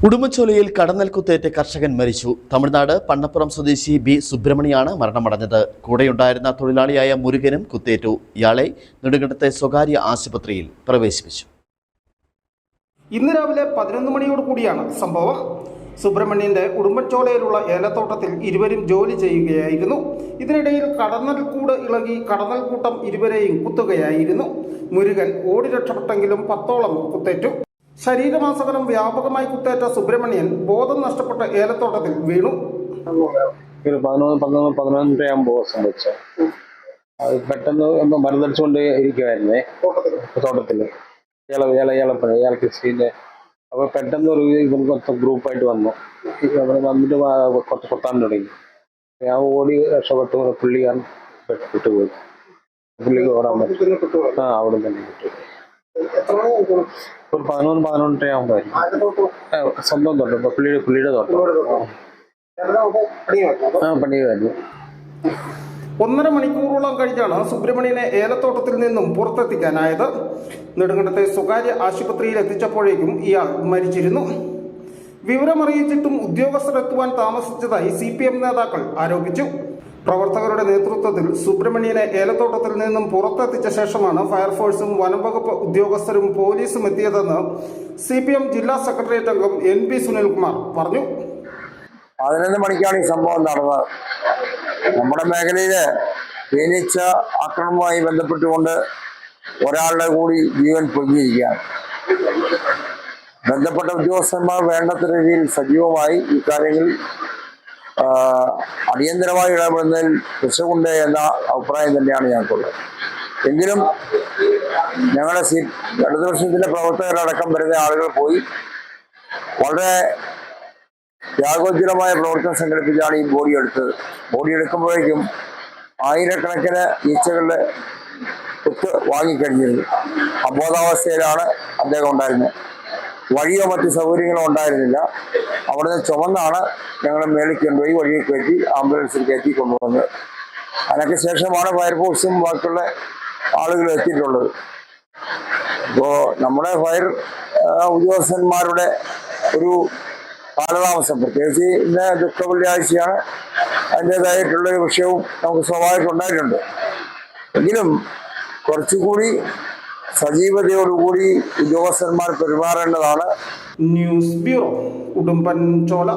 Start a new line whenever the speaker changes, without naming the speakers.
ഉടുമ്പൻചോലയിൽ കടന്നൽ കുത്തേറ്റ് കർഷകൻ മരിച്ചു. തമിഴ്നാട് പണ്ണപ്പുറം സ്വദേശി ബി സുബ്രഹ്മണിയാണ് മരണമടഞ്ഞത്. കൂടെയുണ്ടായിരുന്ന തൊഴിലാളിയായ മുരുകനും കുത്തേറ്റു. ഇയാളെ നെടുങ്കണ്ടത്തെ സ്വകാര്യ ആശുപത്രിയിൽ പ്രവേശിപ്പിച്ചു.
ഇന്ന് രാവിലെ 11 മണിയോട് കൂടിയാണ് സംഭവം. സുബ്രഹ്മണ്യന്റെ ഉടുമ്പൻചോലയിലുള്ള ഏലത്തോട്ടത്തിൽ ഇരുവരും ജോലി ചെയ്യുകയായിരുന്നു. ഇതിനിടയിൽ കടന്നൽക്കൂട് ഇളകി കടന്നൽക്കൂട്ടം ഇരുവരെയും കുത്തുകയായിരുന്നു. മുരുകൻ ഓടി രക്ഷപ്പെട്ടെങ്കിലും 10ഓളം കുത്തേറ്റു. ശരീരമാസകലം വ്യാപകമായി കുത്തേറ്റ സുബ്രഹ്മണ്യൻ ബോധം നഷ്ടപ്പെട്ട ഏലത്തോട്ടത്തിൽ വീണു.
11:11 സംഭവിച്ച അത് പെട്ടെന്ന് മരുന്നടിച്ചുകൊണ്ട് ഇരിക്കുവായിരുന്നേ തോട്ടത്തില് ഏലകൃഷിന്റെ. അപ്പൊ പെട്ടെന്ന് ഒരു കുറച്ച് ഗ്രൂപ്പായിട്ട് വന്നു. വന്നിട്ട് കുറച്ച് കൊത്താൻ തുടങ്ങി. ഞാൻ ഓടി രക്ഷപ്പെട്ടു. പുള്ളിക്കാരൻ വിട്ടുപോയി. പുള്ളിക്ക് ഓടാൻ പറ്റും. അവിടെ തന്നെ വിട്ടു. ഒരു 11-11:30 ആകുമ്പോഴായിരുന്നു. സ്വന്തം തോട്ടം, പുള്ളിയുടെ തോട്ടം. പണിയായിരുന്നു.
1.5 മണിക്കൂറോളം കഴിഞ്ഞാണ് സുബ്രഹ്മണ്യനെ ഏലത്തോട്ടത്തിൽ നിന്നും പുറത്തെത്തിക്കാനായത്. നെടുങ്കണ്ടത്തെ സ്വകാര്യ ആശുപത്രിയിൽ എത്തിച്ചപ്പോഴേക്കും ഇയാൾ മരിച്ചിരുന്നു. വിവരമറിയിച്ചിട്ടും ഉദ്യോഗസ്ഥരെത്തുവാൻ താമസിച്ചതായി CPM നേതാക്കൾ ആരോപിച്ചു. പ്രവർത്തകരുടെ നേതൃത്വത്തിൽ സുബ്രഹ്മണ്യനെ ഏലത്തോട്ടത്തിൽ നിന്നും പുറത്തെത്തിച്ച ശേഷമാണ് ഫയർഫോഴ്സും വനംവകുപ്പ് ഉദ്യോഗസ്ഥരും പോലീസും എത്തിയതെന്ന് CPM ജില്ലാ സെക്രട്ടേറിയറ്റ് അംഗം NP സുനിൽകുമാർ പറഞ്ഞു.
11 മണിക്കാണ് ഈ സംഭവം നടന്നത്. നമ്മുടെ മേഖലയില് തേനീച്ച ആക്രമണവുമായി ബന്ധപ്പെട്ടുകൊണ്ട് ഒരാളുടെ കൂടി ജീവൻ പൊങ്ങിയിരിക്കുകയാണ്. ബന്ധപ്പെട്ട ഉദ്യോഗസ്ഥന്മാർ വേണ്ടത്ര രീതിയിൽ സജീവമായി ഇക്കാര്യങ്ങളിൽ അടിയന്തരമായി ഇടപെടുന്നതിൽ രക്ഷകൊണ്ട് എന്ന അഭിപ്രായം തന്നെയാണ് ഞങ്ങൾക്കുള്ളത്. എങ്കിലും ഞങ്ങളുടെ ഇടതുപക്ഷത്തിന്റെ പ്രവർത്തകരടക്കം വരുന്ന ആളുകൾ പോയി വളരെ ത്യാഗോജ്വലമായ പ്രവർത്തനം സംഘടിപ്പിച്ചാണ് ഈ ബോഡി എടുത്തത്. ബോഡി എടുക്കുമ്പോഴേക്കും ആയിരക്കണക്കിന് ഈച്ചകളുടെ കുത്ത് വാങ്ങിക്കഴിഞ്ഞിരുന്നു. അബോധാവസ്ഥയിലാണ് അദ്ദേഹം ഉണ്ടായിരുന്നത്. വഴിയോ മറ്റു സൗകര്യങ്ങളോ ഉണ്ടായിരുന്നില്ല. അവിടുന്ന് ചുമന്നാണ് ഞങ്ങൾ മേളിൽ കൊണ്ടുപോയി വഴിയെ കയറ്റി ആംബുലൻസിൽ കയറ്റി കൊണ്ടുവന്നത്. അതിനൊക്കെ ശേഷമാണ് ഫയർഫോഴ്സും ബാക്കിയുള്ള ആളുകൾ എത്തിയിട്ടുള്ളത്. ഇപ്പോൾ നമ്മുടെ ഫയർ ഉദ്യോഗസ്ഥന്മാരുടെ ഒരു കാലതാമസം, പ്രത്യേകിച്ച് ഇന്ന് ദുഃഖ വെള്ളിയാഴ്ചയാണ്, അതിൻ്റെതായിട്ടുള്ളൊരു വിഷയവും നമുക്ക് സ്വാഭാവികമായിട്ടുണ്ടായിട്ടുണ്ട്. എങ്കിലും കുറച്ചുകൂടി സജീവതയോടുകൂടി ഉദ്യോഗസ്ഥന്മാർ പെരുമാറേണ്ടതാണ്.
News bureau, Udumbanchola.